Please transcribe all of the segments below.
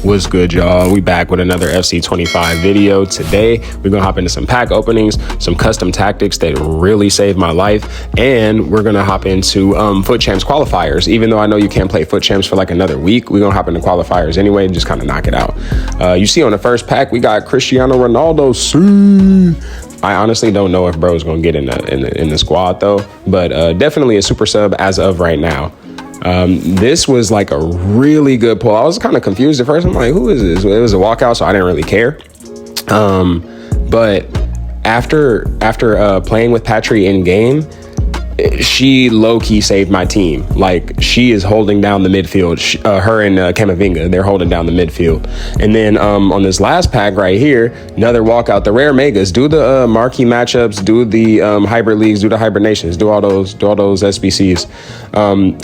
What's good, y'all? We back with another FC25 video. Today, we're gonna hop into some pack openings, some custom tactics that really saved my life, and we're gonna hop into FUT Champs qualifiers. Even though I know you can't play FUT Champs for like another week, we're gonna hop into qualifiers anyway and just kind of knock it out. You see on the first pack, we got Cristiano Ronaldo. I honestly don't know if bro's gonna get in the squad though, but definitely a super sub as of right now. This was like a really good pull. I was kind of confused at first. I'm like, who is this? It was a walkout, so I didn't really care. But after playing with Pedri in game, she low-key saved my team. Like, she is holding down the midfield. Her and Camavinga, they're holding down the midfield. And then on this last pack right here, another walkout. The rare megas, do the marquee matchups, do the hybrid leagues, do the hibernations, do all those SBCs.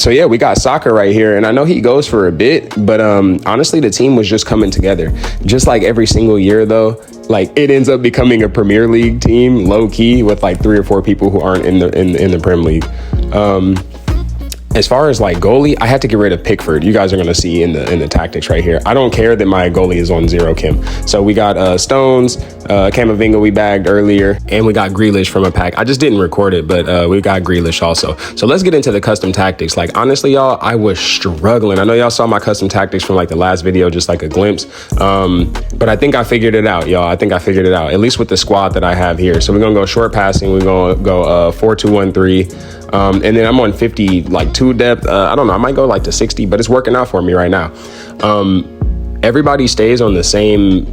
So yeah, we got Soccer right here, and I know he goes for a bit, but honestly, the team was just coming together. Just like every single year though, like it ends up becoming a Premier League team low key with like 3 or 4 people who aren't in the Prem League. As far as like goalie, I had to get rid of Pickford. You guys are gonna see in the tactics right here. I don't care that my goalie is on 0 Kim. So we got Stones, Camavinga we bagged earlier, and we got Grealish from a pack. I just didn't record it, but we got Grealish also. So let's get into the custom tactics. Like honestly, y'all, I was struggling. I know y'all saw my custom tactics from like the last video, just like a glimpse. But I think I figured it out, y'all. I think I figured it out, at least with the squad that I have here. So we're gonna go short passing. We're gonna go 4-2-1-3. And then I'm on 50, like 2 depth. I don't know, I might go like to 60, but it's working out for me right now. Everybody stays on the same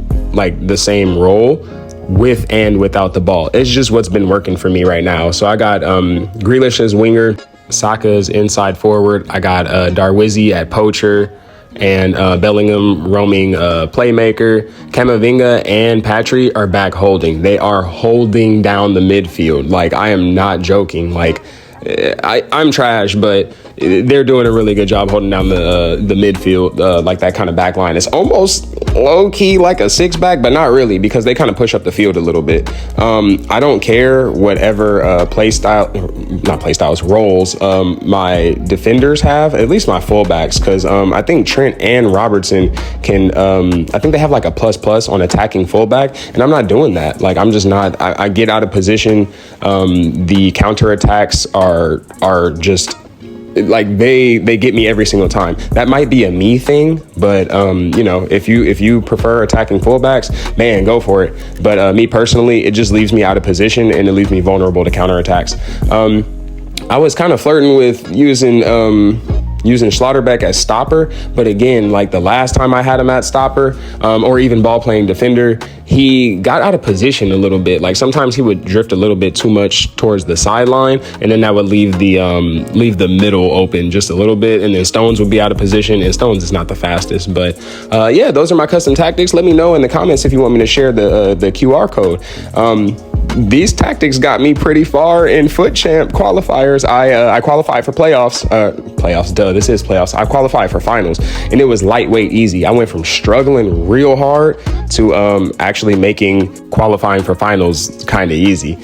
role with and without the ball. It's just what's been working for me right now. So I got Grealish as winger, Saka's inside forward. I got Darwizzy at poacher, and Bellingham roaming playmaker. Camavinga and Pedri are back holding. They are holding down the midfield. Like, I am not joking. Like, I'm trash, but they're doing a really good job holding down the midfield, like that kind of back line. It's almost low-key like a 6-back, but not really, because they kind of push up the field a little bit. I don't care whatever roles my defenders have, at least my fullbacks, because I think Trent and Robertson can, I think they have like a ++ on attacking fullback, and I'm not doing that. Like, I'm just not, I get out of position. The counterattacks are just like they get me every single time. That might be a me thing, but you know, if you prefer attacking fullbacks, man, go for it. But me personally, it just leaves me out of position and it leaves me vulnerable to counterattacks. I was kind of flirting with using Schlotterbeck as stopper, but again, like the last time I had him at stopper, or even ball playing defender, he got out of position a little bit. Like sometimes he would drift a little bit too much towards the sideline, and then that would leave the middle open just a little bit, and then Stones would be out of position, and Stones is not the fastest. But yeah, those are my custom tactics. Let me know in the comments if you want me to share the QR code. These tactics got me pretty far in FUT Champ qualifiers. I qualified for playoffs. This is playoffs. I qualified for finals, and it was lightweight easy. I went from struggling real hard to actually making qualifying for finals kind of easy.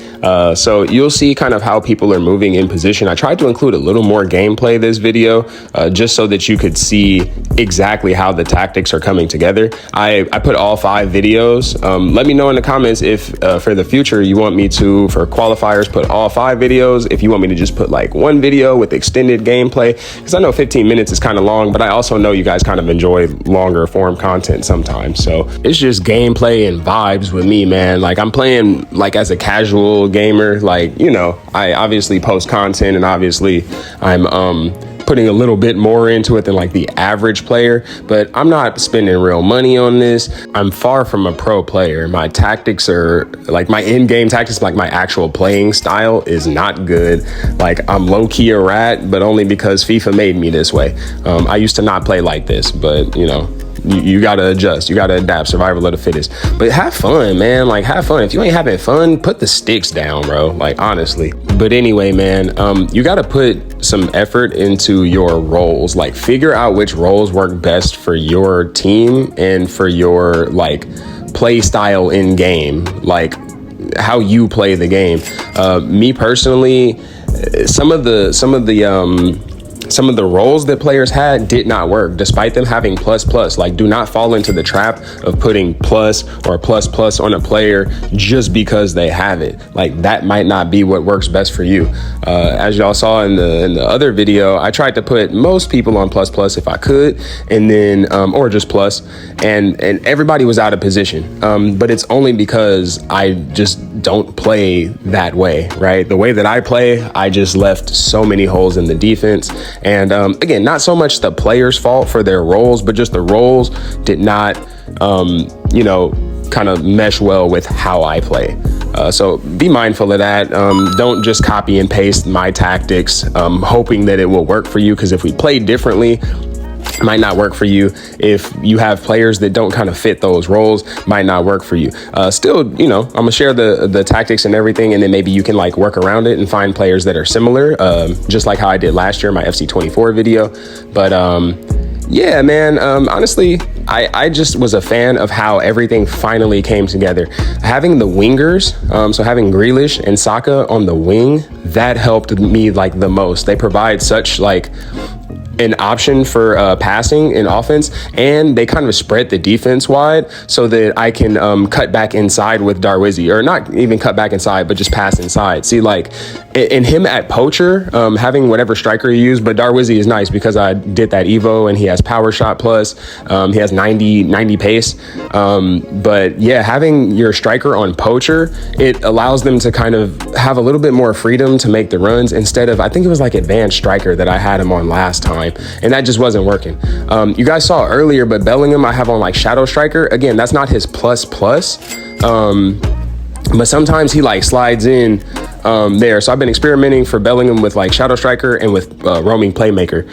So you'll see kind of how people are moving in position. I tried to include a little more gameplay this video, just so that you could see exactly how the tactics are coming together. I put all 5 videos. Let me know in the comments if for the future you want me to, for qualifiers, put all 5 videos. If you want me to just put like 1 video with extended gameplay, because I know 15 minutes is kind of long, but I also know you guys kind of enjoy longer form content sometimes. So it's just gameplay and vibes with me, man. Like, I'm playing like as a casual gamer. Like, you know, I obviously post content, and obviously I'm putting a little bit more into it than like the average player, but I'm not spending real money on this. I'm far from a pro player. My tactics are like my in-game tactics, like my actual playing style is not good. Like, I'm low-key a rat, but only because FIFA made me this way. I used to not play like this, but you know, you gotta adjust, you gotta adapt, survival of the fittest. But have fun, man. Like, have fun. If you ain't having fun, put the sticks down, bro. Like, honestly. But anyway, man, you gotta put some effort into your roles. Like, figure out which roles work best for your team and for your like play style in game, like how you play the game. Me personally, some of the some of the roles that players had did not work, despite them having plus plus. Like, do not fall into the trap of putting plus or plus plus on a player just because they have it. Like, that might not be what works best for you. As y'all saw in the other video, I tried to put most people on plus plus if I could, and then or just plus, and everybody was out of position. But it's only because I just don't play that way, right? The way that I play, I just left so many holes in the defense. And again, not so much the players' fault for their roles, but just the roles did not, you know, kind of mesh well with how I play. So be mindful of that. Don't just copy and paste my tactics, hoping that it will work for you. Because if we play differently, might not work for you. If you have players that don't kind of fit those roles, might not work for you. Still, you know, I'm gonna share the tactics and everything, and then maybe you can like work around it and find players that are similar, just like how I did last year in my FC24 video. But yeah, man, honestly, I just was a fan of how everything finally came together. Having the wingers, so having Grealish and Saka on the wing, that helped me like the most. They provide such like an option for passing in offense, and they kind of spread the defense wide so that I can cut back inside with Darwizzy, or not even cut back inside, but just pass inside. See, like in him at poacher, having whatever striker you use, but Darwizzy is nice because I did that Evo and he has power shot plus, he has 90 pace. But yeah, having your striker on poacher, it allows them to kind of have a little bit more freedom to make the runs instead of, I think it was like advanced striker that I had him on last time, and that just wasn't working. You guys saw earlier, but Bellingham I have on like shadow striker. Again, that's not his plus plus, but sometimes he like slides in there. So I've been experimenting for Bellingham with like shadow striker and with roaming playmaker.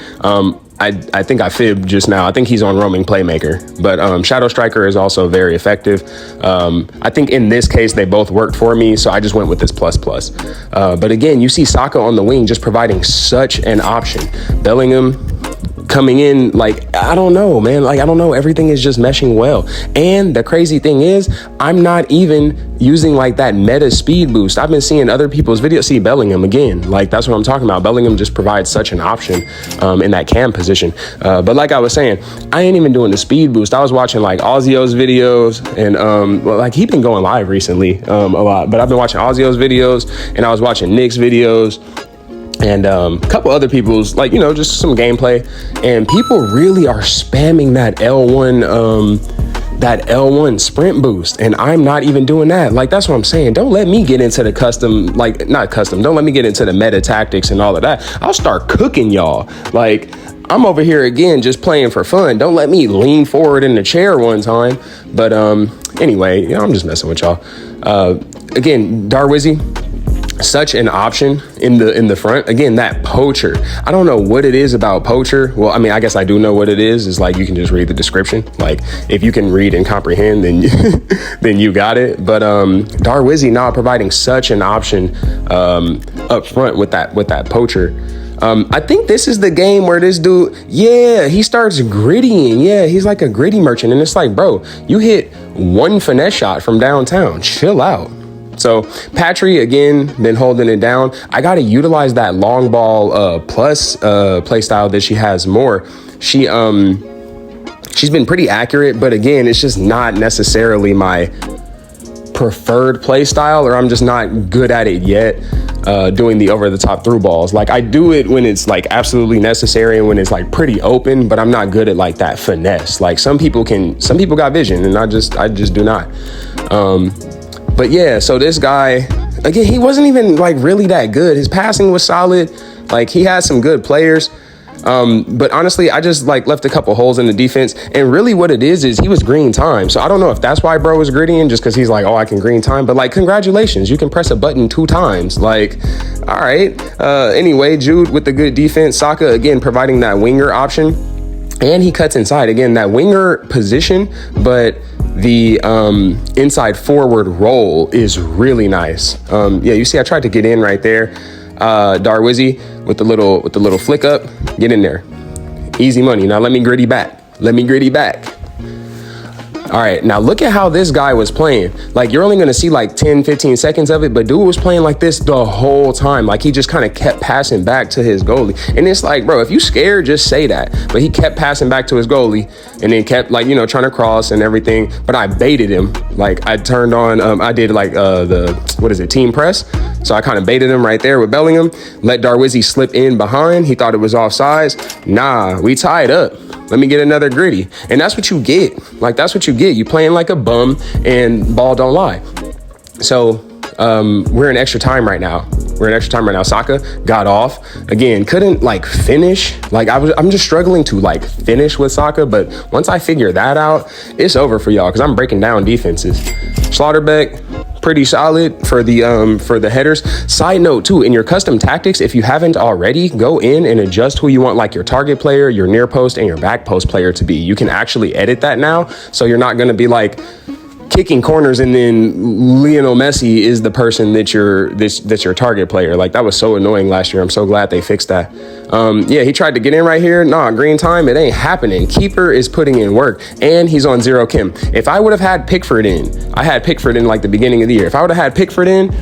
I think I fibbed just now. I think he's on roaming playmaker, but shadow striker is also very effective. I think in this case they both worked for me, so I just went with this plus plus. But again, you see Saka on the wing just providing such an option. Bellingham coming in, like, I don't know, man. Like, I don't know. Everything is just meshing well. And the crazy thing is, I'm not even using like that meta speed boost. I've been seeing other people's videos. See, Bellingham again. Like, that's what I'm talking about. Bellingham just provides such an option in that cam position. But like I was saying, I ain't even doing the speed boost. I was watching like Ozio's videos, and well, like he been going live recently a lot. But I've been watching Ozio's videos, and I was watching Nick's videos, and a couple other people's, like, you know, just some gameplay, and people really are spamming that L1 sprint boost, and I'm not even doing that. Like, that's what I'm saying. Don't let me get into the custom, like, not custom, don't let me get into the meta tactics and all of that. I'll start cooking y'all. Like, I'm over here again just playing for fun. Don't let me lean forward in the chair one time. But anyway, you know, I'm just messing with y'all. Again, Darwizzy, such an option in the front. Again, that poacher, I don't know what it is about poacher. Well, I mean, I guess I do know what it is. It's like, you can just read the description. Like, if you can read and comprehend, then then you got it. But Darwizzy now providing such an option up front with that poacher. I think this is the game where this dude, yeah, he starts griddying. Yeah, he's like a griddy merchant, and it's like, bro, you hit one finesse shot from downtown. Chill out. So Patry, again, been holding it down. I got to utilize that long ball plus play style that she has more. She's been pretty accurate, but again, it's just not necessarily my preferred play style, or I'm just not good at it yet, doing the over the top through balls. Like, I do it when it's like absolutely necessary and when it's like pretty open, but I'm not good at like that finesse. Like, some people got vision, and I just do not. But yeah, so this guy, again, he wasn't even like really that good. His passing was solid. Like, he had some good players. But honestly, I just like left a couple holes in the defense, and really what it is he was green time. So I don't know if that's why bro was griddying, just because he's like, oh, I can green time, but like, congratulations, you can press a button 2 times. Like, all right. Anyway, Jude with the good defense. Saka, again, providing that winger option, and he cuts inside. Again, that winger position, but the inside forward roll is really nice. Yeah, you see, I tried to get in right there. Darwizzy with the little flick up, get in there, easy money. Now let me griddy back. All right, now look at how this guy was playing. Like, you're only gonna see like 10, 15 seconds of it, but dude was playing like this the whole time. Like, he just kind of kept passing back to his goalie. And it's like, bro, if you scared, just say that. But he kept passing back to his goalie and then kept, like, you know, trying to cross and everything. But I baited him. Like, I turned on, I did like team press. So I kind of baited him right there with Bellingham, let Darwizzy slip in behind. He thought it was offsides. Nah, we tied up. Let me get another Griddy. And that's what you get. Like, that's what you get. You playing like a bum and ball don't lie. So we're in extra time right now. Saka got off. Again, couldn't like finish. Like, I'm just struggling to like finish with Saka. But once I figure that out, it's over for y'all because I'm breaking down defenses. Schlotterbeck, pretty solid for the headers. Side note too, in your custom tactics, if you haven't already, go in and adjust who you want like your target player, your near post, and your back post player to be. You can actually edit that now, so you're not going to be like kicking corners and then Lionel Messi is the person that's your target player. Like, that was so annoying last year. I'm so glad they fixed that. Yeah, he tried to get in right here. Nah, green time, it ain't happening. Keeper is putting in work and he's on 0 Kim. If I would have had Pickford in, I had Pickford in like the beginning of the year. If I would have had Pickford in,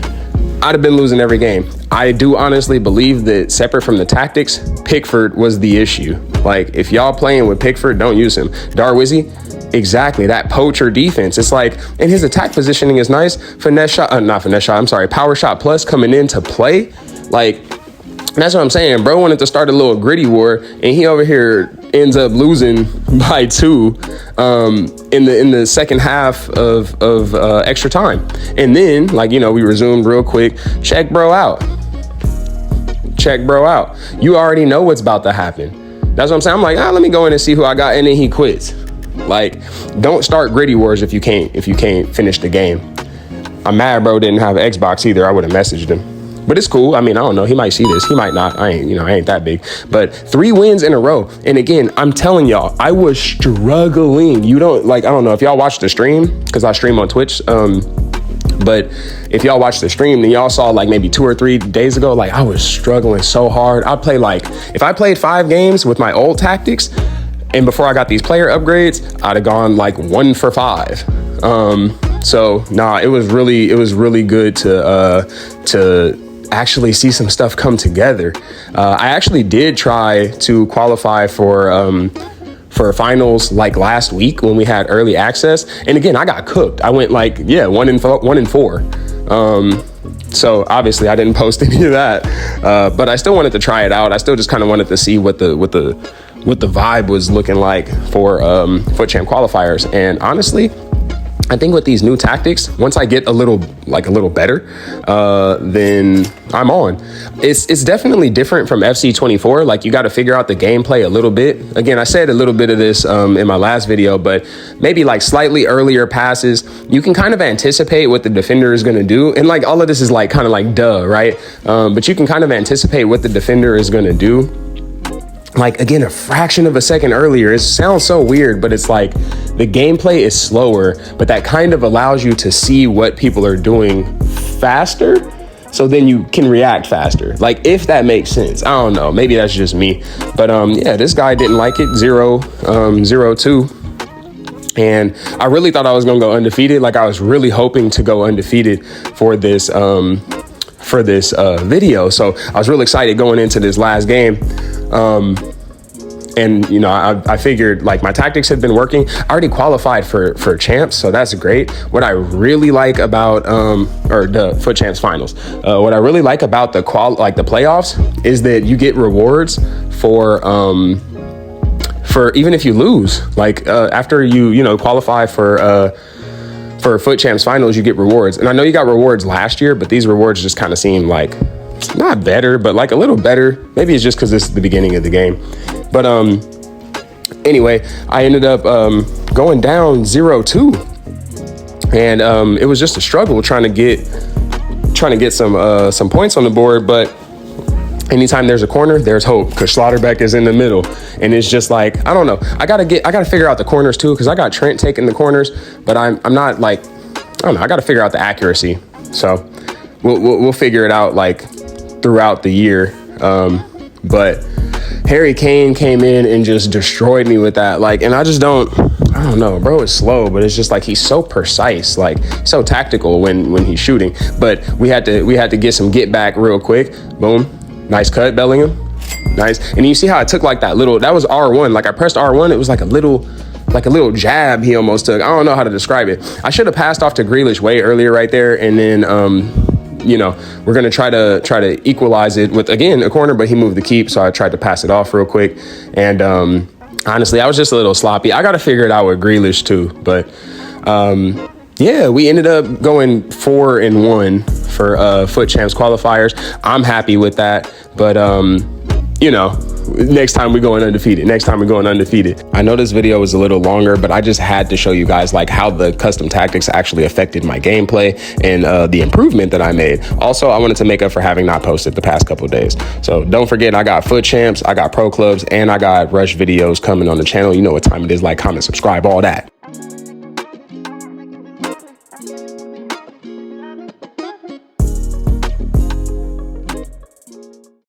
I'd have been losing every game. I do honestly believe that, separate from the tactics, Pickford was the issue. Like, if y'all playing with Pickford, don't use him. Darwizzy, exactly, that poacher defense. It's like, and his attack positioning is nice. Power shot plus coming into play. Like, that's what I'm saying. Bro wanted to start a little Griddy War, and he over here ends up losing by 2 in the second half of extra time. And then, like, you know, we resumed real quick. Check bro out. You already know what's about to happen. That's what I'm saying. I'm like, let me go in and see who I got, and then he quits. Like, don't start Griddy Wars if you can't finish the game. I'm mad bro didn't have an Xbox either. I would have messaged him. But it's cool. I mean, I don't know. He might see this. He might not. I ain't that big. But 3 wins in a row. And again, I'm telling y'all, I was struggling. I don't know if y'all watched the stream, because I stream on Twitch. But if y'all watched the stream, then y'all saw like maybe 2 or 3 days ago, like, I was struggling so hard. If I played 5 games with my old tactics, and before I got these player upgrades, I'd have gone like 1 for 5. So nah, it was really good to actually see some stuff come together. I actually did try to qualify for finals like last week when we had early access, and again, I got cooked. I went like 1 in 4. So obviously I didn't post any of that, but I still wanted to try it out. I still just kind of wanted to see what the vibe was looking like for FUT Champ qualifiers. And honestly, I think with these new tactics, once I get a little better, then I'm on. It's definitely different from FC24. Like, you got to figure out the gameplay a little bit. Again, I said a little bit of this in my last video, but maybe like slightly earlier passes, you can kind of anticipate what the defender is going to do. And like, all of this is like kind of like duh, right? But you can kind of anticipate what the defender is going to do. Like, again, a fraction of a second earlier. It sounds so weird, but it's like the gameplay is slower, but that kind of allows you to see what people are doing faster, so then you can react faster. Like, if that makes sense. I don't know. Maybe that's just me. But yeah, this guy didn't like it. 0-2. And I really thought I was going to go undefeated. Like, I was really hoping to go undefeated for this video. So I was really excited going into this last game. And you know, I figured like my tactics had been working. I already qualified for champs, so that's great. What I really like about or the FUT Champs finals, what I really like about the playoffs is that you get rewards for even if you lose. Like after you qualify for FUT Champs finals, you get rewards. And I know you got rewards last year, but these rewards just kind of seem like not better, but like a little better. Maybe it's just because this is the beginning of the game. But anyway, I ended up going down 0-2, and it was just a struggle trying to get some points on the board. But anytime there's a corner, there's hope, because Schlotterbeck is in the middle, and it's just like, I don't know. I gotta figure out the corners too, because I got Trent taking the corners, but I'm not like, I don't know. I gotta figure out the accuracy. So we'll figure it out like throughout the year. But Harry Kane came in and just destroyed me with that. Like, and I don't know, bro. It's slow, but it's just like he's so precise, like so tactical when he's shooting. But we had to get some get back real quick. Boom, nice cut, Bellingham, nice. And you see how I took like that was R1. Like I pressed R1, it was like a little jab he almost took. I don't know how to describe it. I should have passed off to Grealish way earlier right there, and then you know, we're gonna try to equalize it with, again, a corner, but he moved the keep, so I tried to pass it off real quick. And honestly, I was just a little sloppy. I got to figure it out with Grealish too. But yeah, we ended up going 4-1 for FUT Champs qualifiers. I'm happy with that. But you know, next time we're going undefeated. I know this video was a little longer, but I just had to show you guys like how the custom tactics actually affected my gameplay and the improvement that I made. Also, I wanted to make up for having not posted the past couple of days. So don't forget, I got FUT Champs, I got Pro Clubs, and I got Rush videos coming on the channel. You know what time it is. Like, comment, subscribe, all that.